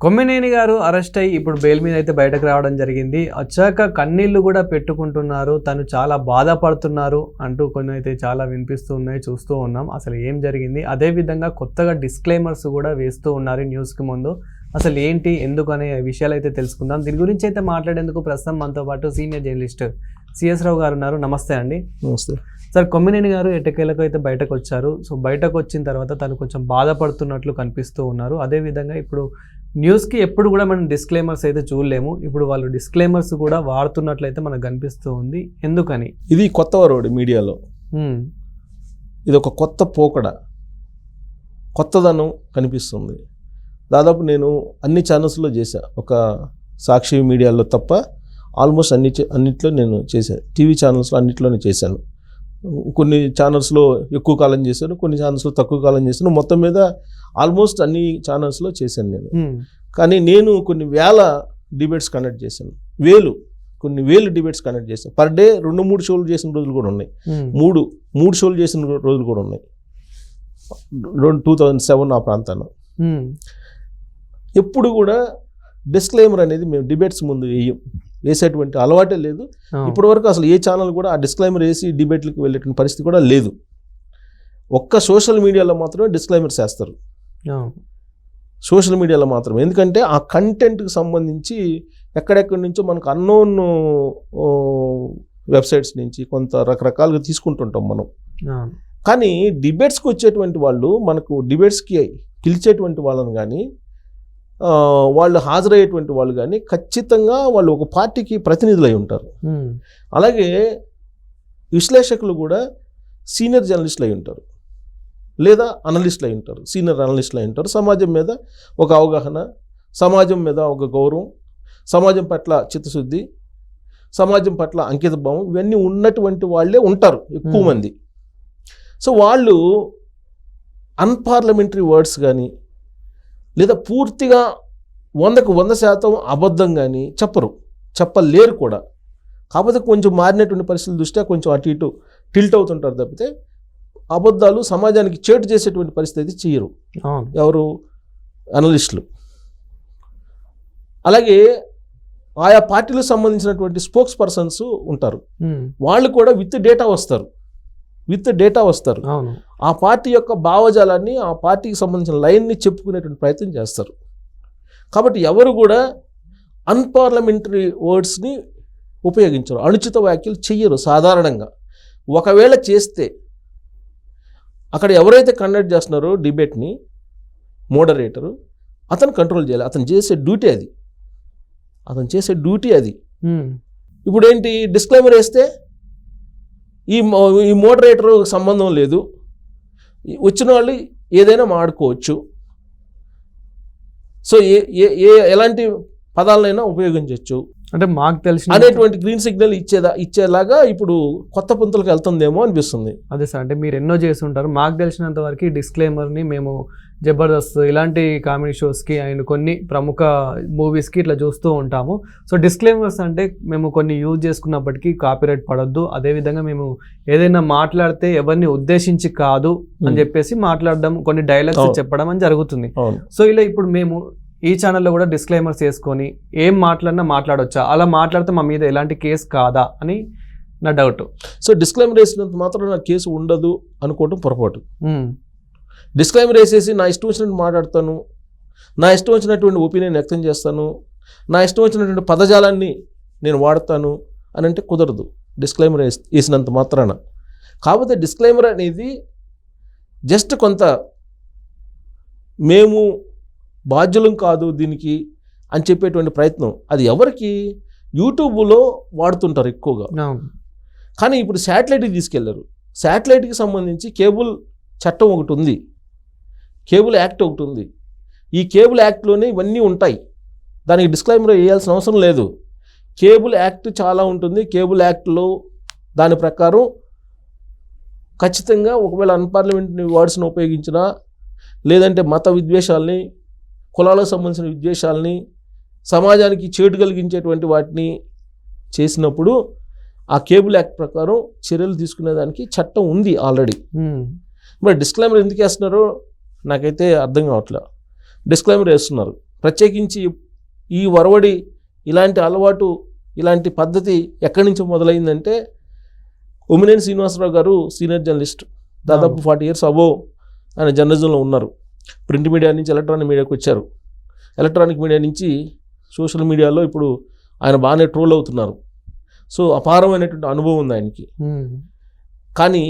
కొమ్మినేని గారు అరెస్ట్ అయ్యి ఇప్పుడు బెయిల్ మీద అయితే బయటకు రావడం జరిగింది. వచ్చాక కన్నీళ్లు కూడా పెట్టుకుంటున్నారు, తను చాలా బాధపడుతున్నారు అంటూ కొన్ని అయితే చాలా వినిపిస్తూ ఉన్నాయి, చూస్తూ ఉన్నాం. అసలు ఏం జరిగింది, అదేవిధంగా కొత్తగా డిస్క్లైమర్స్ కూడా వేస్తూ ఉన్నారు న్యూస్కి ముందు. అసలు ఏంటి ఎందుకు అనే విషయాలు అయితే తెలుసుకుందాం. దీని గురించి అయితే మాట్లాడేందుకు ప్రస్తుతం మనతో పాటు సీనియర్ జర్నలిస్ట్ సిఎస్ రావు గారు ఉన్నారు. నమస్తే అండి. నమస్తే సార్. కొమ్మినేని గారు ఎట్టకేలకు అయితే బయటకు వచ్చారు. సో బయటకు వచ్చిన తర్వాత తను కొంచెం బాధపడుతున్నట్లు కనిపిస్తూ ఉన్నారు. అదేవిధంగా ఇప్పుడు న్యూస్కి ఎప్పుడు కూడా మనం డిస్క్లైమర్స్ అయితే చూడలేము, ఇప్పుడు వాళ్ళు డిస్క్లైమర్స్ కూడా వాడుతున్నట్లయితే మనకు కనిపిస్తూ ఉంది. ఎందుకని? ఇది కొత్త వరోడి మీడియాలో, ఇది ఒక కొత్త పోకడ, కొత్తదనం కనిపిస్తుంది. దాదాపు నేను అన్ని ఛానల్స్లో చేశా, ఒక సాక్షి మీడియాలో తప్ప ఆల్మోస్ట్ అన్నిట్లో నేను చేశాను. టీవీ ఛానల్స్లో అన్నిట్లోనే చేశాను. కొన్ని ఛానల్స్లో ఎక్కువ కాలం చేశాను, కొన్ని ఛానల్స్లో తక్కువ కాలం చేశాను. మొత్తం మీద ఆల్మోస్ట్ అన్ని ఛానల్స్లో చేశాను నేను. కానీ నేను కొన్ని వేల డిబేట్స్ కండక్ట్ చేశాను, కొన్ని వేలు డిబేట్స్ కండక్ట్ చేశాను. పర్ డే 2-3 షోలు చేసిన రోజులు కూడా ఉన్నాయి, మూడు షోలు చేసిన రోజులు కూడా ఉన్నాయి. 2007 ఆ ప్రాంతాల్లో ఎప్పుడు కూడా డిస్క్లైమర్ అనేది మేము డిబేట్స్ ముందు వేసేటువంటి అలవాటే లేదు. ఇప్పటివరకు అసలు ఏ ఛానల్ కూడా ఆ డిస్క్లైమర్ వేసి డిబేట్లకు వెళ్ళేటువంటి పరిస్థితి కూడా లేదు. ఒక్క సోషల్ మీడియాలో మాత్రమే డిస్క్లైమర్స్ వేస్తారు, సోషల్ మీడియాలో మాత్రమే. ఎందుకంటే ఆ కంటెంట్కి సంబంధించి ఎక్కడెక్కడి నుంచో మనకు అన్నోన్ వెబ్సైట్స్ నుంచి కొంత రకరకాలుగా తీసుకుంటుంటాం మనం. కానీ డిబేట్స్కి వచ్చేటువంటి వాళ్ళు, మనకు డిబేట్స్కి పిలిచేటువంటి వాళ్ళని కానీ వాళ్ళు హాజరయ్యేటువంటి వాళ్ళు కానీ ఖచ్చితంగా వాళ్ళు ఒక పార్టీకి ప్రతినిధులు అయి ఉంటారు. అలాగే విశ్లేషకులు కూడా సీనియర్ జర్నలిస్టులు అయి ఉంటారు, లేదా అనలిస్టులు అయి ఉంటారు, సీనియర్ అనలిస్టులు అయి ఉంటారు. సమాజం మీద ఒక అవగాహన, సమాజం మీద ఒక గౌరవం, సమాజం పట్ల చిత్తశుద్ధి, సమాజం పట్ల అంకితభావం, ఇవన్నీ ఉన్నటువంటి వాళ్ళే ఉంటారు ఎక్కువ మంది. సో వాళ్ళు అన్పార్లమెంటరీ వర్డ్స్ కానీ లేదా పూర్తిగా 100% అబద్ధం కానీ చెప్పలేరు కూడా. కాకపోతే కొంచెం మారినటువంటి పరిస్థితుల దృష్ట్యా కొంచెం అటు ఇటు టిల్ట్ అవుతుంటారు తప్పితే అబద్ధాలు సమాజానికి చేటు చేసేటువంటి పరిస్థితి చేయరు ఎవరు, అనలిస్టులు. అలాగే ఆయా పార్టీలకు సంబంధించినటువంటి స్పోక్స్ పర్సన్స్ ఉంటారు, వాళ్ళు కూడా విత్ డేటా వస్తారు. ఆ పార్టీ యొక్క భావజాలాన్ని, ఆ పార్టీకి సంబంధించిన లైన్ని చెప్పుకునేటువంటి ప్రయత్నం చేస్తారు. కాబట్టి ఎవరు కూడా అన్పార్లమెంటరీ వర్డ్స్ని ఉపయోగించరు, అనుచిత వ్యాఖ్యలు చెయ్యరు సాధారణంగా. ఒకవేళ చేస్తే అక్కడ ఎవరైతే కండక్ట్ చేస్తున్నారో డిబేట్ని, మోడరేటరు, అతను కంట్రోల్ చేయాలి. అతను చేసే డ్యూటీ అది. ఇప్పుడు ఏంటి, డిస్క్లైమర్ వేస్తే ఈ మోడరేటర్ సంబంధం లేదు, వచ్చిన వాళ్ళు ఏదైనా మాడుకోవచ్చు, సో ఎలాంటి పదాలనైనా ఉపయోగించవచ్చు అంటే మాకు తెలిసిన అనేటువంటి గ్రీన్ సిగ్నల్ ఇచ్చేలాగా ఇప్పుడు కొత్త పంతులకు వెళ్తుందేమో అనిపిస్తుంది. అదే సార్, అంటే మీరు ఎన్నో చేసి ఉంటారు. మాకు తెలిసినంత వరకు ఈ డిస్క్లైమర్ని మేము జబర్దస్త్ ఇలాంటి కామెడీ షోస్కి అండ్ కొన్ని ప్రముఖ మూవీస్కి ఇట్లా చూస్తూ ఉంటాము. సో డిస్క్లైమర్స్ అంటే మేము కొన్ని యూజ్ చేసుకున్నప్పటికీ కాపీరైట్ పడొద్దు, అదేవిధంగా మేము ఏదైనా మాట్లాడితే ఎవరిని ఉద్దేశించి కాదు అని చెప్పేసి మాట్లాడడం, కొన్ని డైలాగ్స్ చెప్పడం అని జరుగుతుంది. సో ఇలా ఇప్పుడు మేము ఈ ఛానల్లో కూడా డిస్క్లైమర్స్ వేసుకొని ఏం మాట్లాడినా మాట్లాడొచ్చా, అలా మాట్లాడితే మా మీద ఎలాంటి కేసు కాదా అని నా డౌట్. సో డిస్క్లైమర్ వేసినంత మాత్రం నా కేసు ఉండదు అనుకోవడం పొరపాటు. డిస్క్లైమర్ వేసేసి నా ఇష్టం వచ్చినట్టు మాట్లాడతాను, నా ఇష్టం వచ్చినటువంటి ఒపీనియన్ వ్యక్తం చేస్తాను, నా ఇష్టం వచ్చినటువంటి పదజాలాన్ని నేను వాడతాను అని అంటే కుదరదు డిస్క్లైమర్ వేసినంత మాత్రాన. కాకపోతే డిస్క్లైమర్ అనేది జస్ట్ కొంత మేము బాధ్యులం కాదు దీనికి అని చెప్పేటువంటి ప్రయత్నం. అది ఎవరికి, యూట్యూబ్లో వాడుతుంటారు ఎక్కువగా. కానీ ఇప్పుడు శాటిలైట్కి తీసుకెళ్లారు. శాటిలైట్కి సంబంధించి కేబుల్ చట్టం ఒకటి ఉంది, కేబుల్ యాక్ట్ ఒకటి ఉంది. ఈ కేబుల్ యాక్ట్లోనే ఇవన్నీ ఉంటాయి, దానికి డిస్క్లైమర్ వేయాల్సిన అవసరం లేదు. కేబుల్ యాక్ట్ చాలా ఉంటుంది. కేబుల్ యాక్ట్లో దాని ప్రకారం ఖచ్చితంగా ఒకవేళ అన్పార్లమెంటరీ వర్డ్స్ని ఉపయోగించినా, లేదంటే మత విద్వేషాలని, కులాలకు సంబంధించిన విద్వేషాలని, సమాజానికి చేటు కలిగించేటువంటి వాటిని చేసినప్పుడు ఆ కేబుల్ యాక్ట్ ప్రకారం చర్యలు తీసుకునేదానికి చట్టం ఉంది ఆల్రెడీ. మరి డిస్క్లైమర్ ఎందుకు వేస్తున్నారో నాకైతే అర్థం కావట్లేదు. డిస్క్లైమర్ వేస్తున్నారు ప్రత్యేకించి ఈ వరవడి ఇలాంటి అలవాటు ఇలాంటి పద్ధతి ఎక్కడి నుంచి మొదలైందంటే ఉమినేని శ్రీనివాసరావు గారు సీనియర్ జర్నలిస్ట్, దాదాపు 40 years అబోవ్ ఆయన జర్నలిజంలో ఉన్నారు. ప్రింట్ మీడియా నుంచి ఎలక్ట్రానిక్ మీడియాకి వచ్చారు. ఎలక్ట్రానిక్ మీడియా నుంచి సోషల్ మీడియాలో ఇప్పుడు ఆయన బాగానే ట్రోల్ అవుతున్నారు. సో అపారమైనటువంటి అనుభవం ఉంది ఆయనకి. కానీ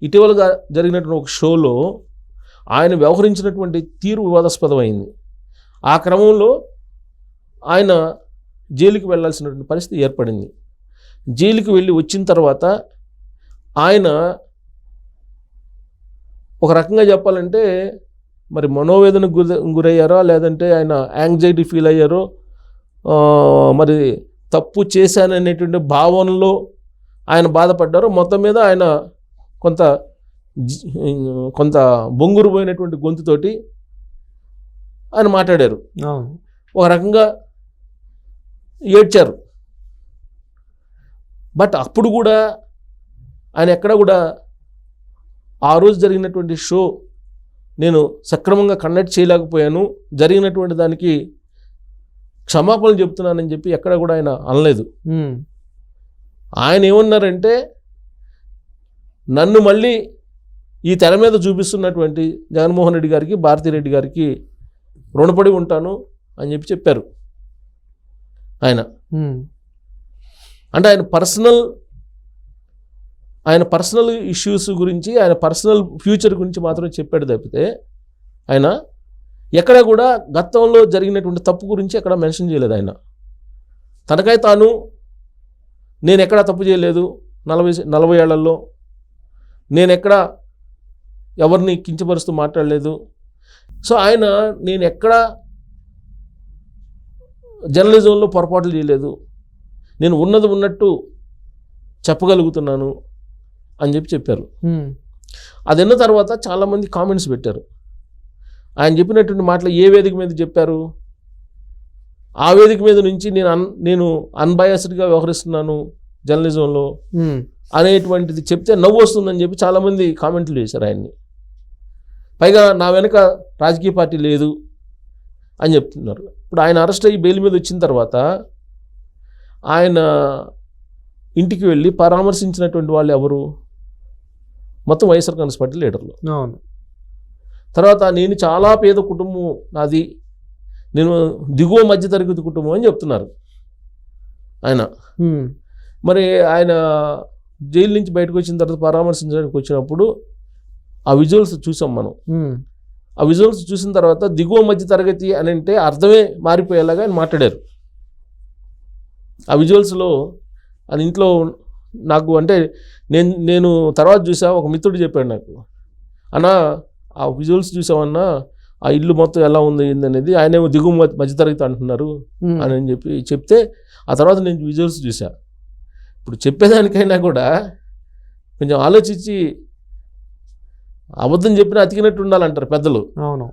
ఇటీవలగా జరిగినటువంటి ఒక షోలో ఆయన వ్యవహరించినటువంటి తీరు వివాదాస్పదమైంది. ఆ క్రమంలో ఆయన జైలుకి వెళ్ళాల్సినటువంటి పరిస్థితి ఏర్పడింది. జైలుకి వెళ్ళి వచ్చిన తర్వాత ఆయన ఒక రకంగా చెప్పాలంటే మరి మనోవేదనకు గురయ్యారో లేదంటే ఆయన యాంగ్జైటీ ఫీల్ అయ్యారో, మరి తప్పు చేశాననేటువంటి భావనలో ఆయన బాధపడ్డారో, మొత్తం మీద ఆయన కొంత బొంగురు పోయినటువంటి గొంతుతోటి ఆయన మాట్లాడారు. ఒక రకంగా ఏడ్చారు. బట్ అప్పుడు కూడా ఆయన ఎక్కడ కూడా ఆ రోజు జరిగినటువంటి షో నేను సక్రమంగా కండక్ట్ చేయలేకపోయాను, జరిగినటువంటి దానికి క్షమాపణలు చెప్తున్నానని చెప్పి ఎక్కడ కూడా ఆయన అనలేదు. ఆయన ఏమన్నారంటే, నన్ను మళ్ళీ ఈ తెర మీద చూపిస్తున్నటువంటి జగన్మోహన్ రెడ్డి గారికి, భారతిరెడ్డి గారికి రుణపడి ఉంటాను అని చెప్పారు ఆయన. అంటే ఆయన పర్సనల్ ఇష్యూస్ గురించి, ఆయన పర్సనల్ ఫ్యూచర్ గురించి మాత్రం చెప్పాడు తప్పితే ఆయన ఎక్కడ కూడా గతంలో జరిగినటువంటి తప్పు గురించి ఎక్కడ మెన్షన్ చేయలేదు. ఆయన తనకై తాను నేను ఎక్కడా తప్పు చేయలేదు, 40 ఏళ్లలో నేను ఎక్కడ ఎవరిని కించపరుస్తూ మాట్లాడలేదు. సో ఆయన నేను ఎక్కడ జర్నలిజంలో పొరపాట్లు చేయలేదు, నేను ఉన్నది ఉన్నట్టు చెప్పగలుగుతున్నాను అని చెప్పారు. అది అన్న తర్వాత చాలామంది కామెంట్స్ పెట్టారు. ఆయన చెప్పినటువంటి మాటలు ఏ వేదిక మీద చెప్పారు, ఆ వేదిక మీద నుంచి నేను అన్బయాస్డ్గా వ్యవహరిస్తున్నాను జర్నలిజంలో అనేటువంటిది చెప్తే నవ్వు వస్తుందని చెప్పి చాలామంది కామెంట్లు చేశారు ఆయన్ని. పైగా నా వెనక రాజకీయ పార్టీ లేదు అని చెప్తున్నారు. ఇప్పుడు ఆయన అరెస్ట్ అయ్యి బెయిల్ మీద వచ్చిన తర్వాత ఆయన ఇంటికి వెళ్ళి పరామర్శించినటువంటి వాళ్ళు ఎవరు? మొత్తం వైఎస్ఆర్ కాంగ్రెస్ పార్టీ లీడర్లు. తర్వాత నేను చాలా పేద కుటుంబం నాది, నేను దిగువ మధ్యతరగతి కుటుంబం అని చెప్తున్నారు ఆయన. మరి ఆయన జైలు నుంచి బయటకు వచ్చిన తర్వాత పరామర్శించడానికి వచ్చినప్పుడు ఆ విజువల్స్ చూసాం మనం. ఆ విజువల్స్ చూసిన తర్వాత దిగువ మధ్య తరగతి అని అంటే అర్థమే మారిపోయేలాగా ఆయన మాట్లాడారు. ఆ విజువల్స్లో అది ఇంట్లో నాకు అంటే నేను తర్వాత చూసా, ఒక మిత్రుడు చెప్పాడు నాకు, అన్నా ఆ విజువల్స్ చూసామన్నా ఆ ఇల్లు మొత్తం ఎలా ఉంది అనేది, ఆయనేమో దిగువ మధ్యతరగతి అంటున్నారు అని చెప్తే ఆ తర్వాత నేను విజువల్స్ చూసా. ఇప్పుడు చెప్పేదానికైనా కూడా కొంచెం ఆలోచించి అబద్ధం చెప్పినా అతికినట్టు ఉండాలంటారు పెద్దలు. అవును.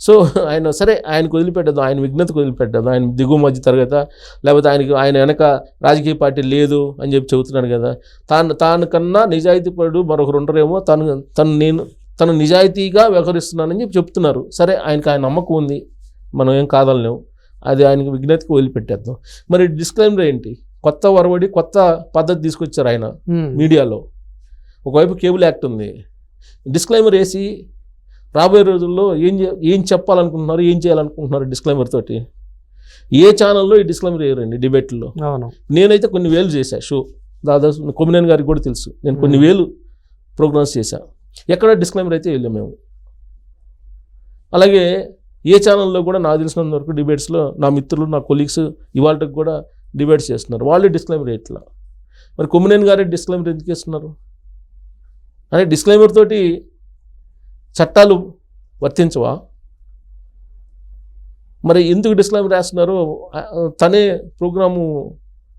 సో ఆయన సరే ఆయనకు వదిలిపెట్టదు, ఆయన విఘ్నతకు వదిలిపెట్టదు. ఆయన దిగువ మధ్య తరగత లేకపోతే ఆయన వెనక రాజకీయ పార్టీ లేదు అని చెప్పి చెబుతున్నాడు కదా. తాను కన్నా నిజాయితీపరుడు మరొకరు ఉండరేమో, తను నిజాయితీగా వ్యవహరిస్తున్నానని చెప్తున్నారు. సరే ఆయనకు ఆయన నమ్మకం ఉంది, మనం ఏం కాదలేము, అది ఆయనకు విఘ్నతకు వదిలిపెట్టేద్దాం. మరి డిస్క్లైమర్ ఏంటి? కొత్త వరవడి, కొత్త పద్ధతి తీసుకొచ్చారు ఆయన మీడియాలో. ఒకవైపు కేబుల్ యాక్ట్ ఉంది, డిస్క్లైమర్ వేసి రాబోయే రోజుల్లో ఏం చెప్పాలనుకుంటున్నారు, ఏం చేయాలనుకుంటున్నారు డిస్క్లైమర్ తోటి? ఏ ఛానల్లో ఈ డిస్క్లైమర్ వేయరండి డిబేట్లో. నేనైతే కొన్ని వేలు చేశా షో, దాదాపు కొమ్మినేని గారికి కూడా తెలుసు, నేను కొన్ని వేలు ప్రోగ్రామ్స్ చేశా, ఎక్కడ డిస్క్లైమర్ అయితే వెళ్ళాం మేము. అలాగే ఏ ఛానల్లో కూడా నాకు తెలిసినంత వరకు డిబేట్స్లో నా మిత్రులు, నా కొలీగ్స్ ఇవాళకి కూడా డిబేట్స్ చేస్తున్నారు, వాళ్ళే డిస్క్లైమర్ ఎట్లా? మరి కొమ్మినేని గారే డిస్క్లైమర్ ఎందుకు వేస్తున్నారు? అంటే డిస్క్లైమర్ తోటి చట్టాలు వర్తించవా? మరి ఎందుకు డిస్క్లైమర్ వేస్తున్నారు? తనే ప్రోగ్రాము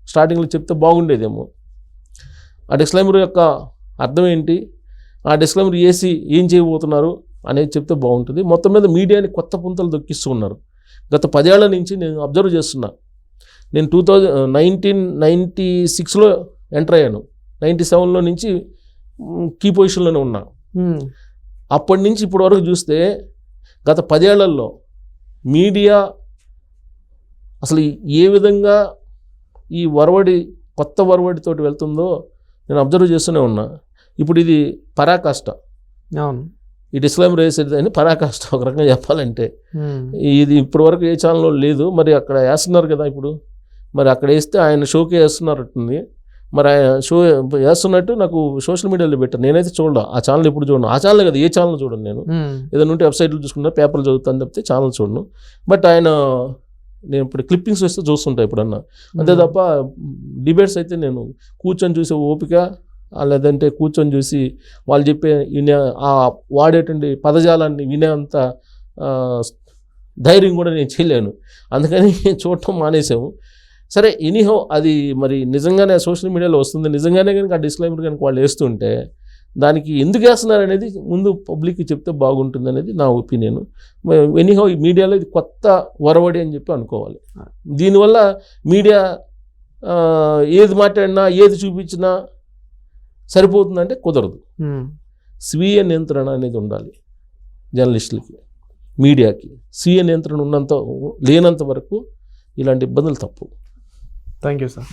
స్టార్టింగ్లో చెప్తే బాగుండేదేమో. ఆ డిస్క్లైమర్ యొక్క అర్థం ఏంటి, ఆ డిస్క్లైమర్ వేసి ఏం చేయబోతున్నారు అనేది చెప్తే బాగుంటుంది. మొత్తం మీద మీడియాని కొత్త పుంతలు దొక్కిస్తూ ఉన్నారు. గత 10 ఏళ్ల నుంచి నేను అబ్జర్వ్ చేస్తున్నా. నేను 1996లో ఎంటర్ అయ్యాను, 97లో నుంచి కీ పొజిషన్లోనే ఉన్నా. అప్పటి నుంచి ఇప్పటి వరకు చూస్తే గత 10 ఏళ్లలో మీడియా అసలు ఏ విధంగా ఈ వరవడి కొత్త వరవడితోటి వెళ్తుందో నేను అబ్జర్వ్ చేస్తూనే ఉన్నా. ఇప్పుడు ఇది పరాకాష్ట, అవును, ఈ డిస్క్లైమర్ వేసేది అని పరాకాష్ట ఒక రకంగా చెప్పాలంటే. ఇది ఇప్పటి వరకు ఏ ఛానల్లో లేదు, మరి అక్కడ వేస్తున్నారు కదా ఇప్పుడు, మరి అక్కడ వేస్తే ఆయన షోకి వేస్తున్నట్టుంది. మరి ఆయన షో వేస్తున్నట్టు నాకు సోషల్ మీడియాలో పెట్టారు, నేనైతే చూడను ఆ ఛానల్, ఎప్పుడు చూడను ఆ ఛానల్ కదా, ఏ ఛానల్ చూడను నేను. ఏదైనా ఉంటే వెబ్సైట్లో చూసుకున్నా, పేపర్లు చదువుతాను తప్పితే ఛానల్ చూడను. బట్ ఆయన నేను ఇప్పుడు క్లిప్పింగ్స్ వస్తే చూస్తుంటా ఎప్పుడన్నా, అంతే తప్ప డిబేట్స్ అయితే నేను కూర్చొని చూసే ఓపిక, లేదంటే కూర్చొని చూసి వాళ్ళు చెప్పే వాడేటువంటి పదజాలాన్ని వినేంత ధైర్యం కూడా నేను చేయలేను. అందుకని చూడటం మానేసాము. సరే, ఎనీహౌ అది మరి నిజంగానే సోషల్ మీడియాలో వస్తుంది, నిజంగానే కనుక ఆ డిస్క్లైమర్ కనుక వాళ్ళు వేస్తుంటే దానికి ఎందుకు వేస్తున్నారు అనేది ముందు పబ్లిక్కి చెప్తే బాగుంటుంది అనేది నా ఒపీనియన్. ఎనీహౌ ఈ మీడియాలో ఇది కొత్త వరవడి అని చెప్పి అనుకోవాలి. దీనివల్ల మీడియా ఏది మాట్లాడినా ఏది చూపించినా సరిపోతుందంటే కుదరదు. స్వీయ నియంత్రణ అనేది ఉండాలి జర్నలిస్టులకి, మీడియాకి. స్వీయ నియంత్రణ లేనంత వరకు ఇలాంటి ఇబ్బందులు తప్పు. Thank you sir.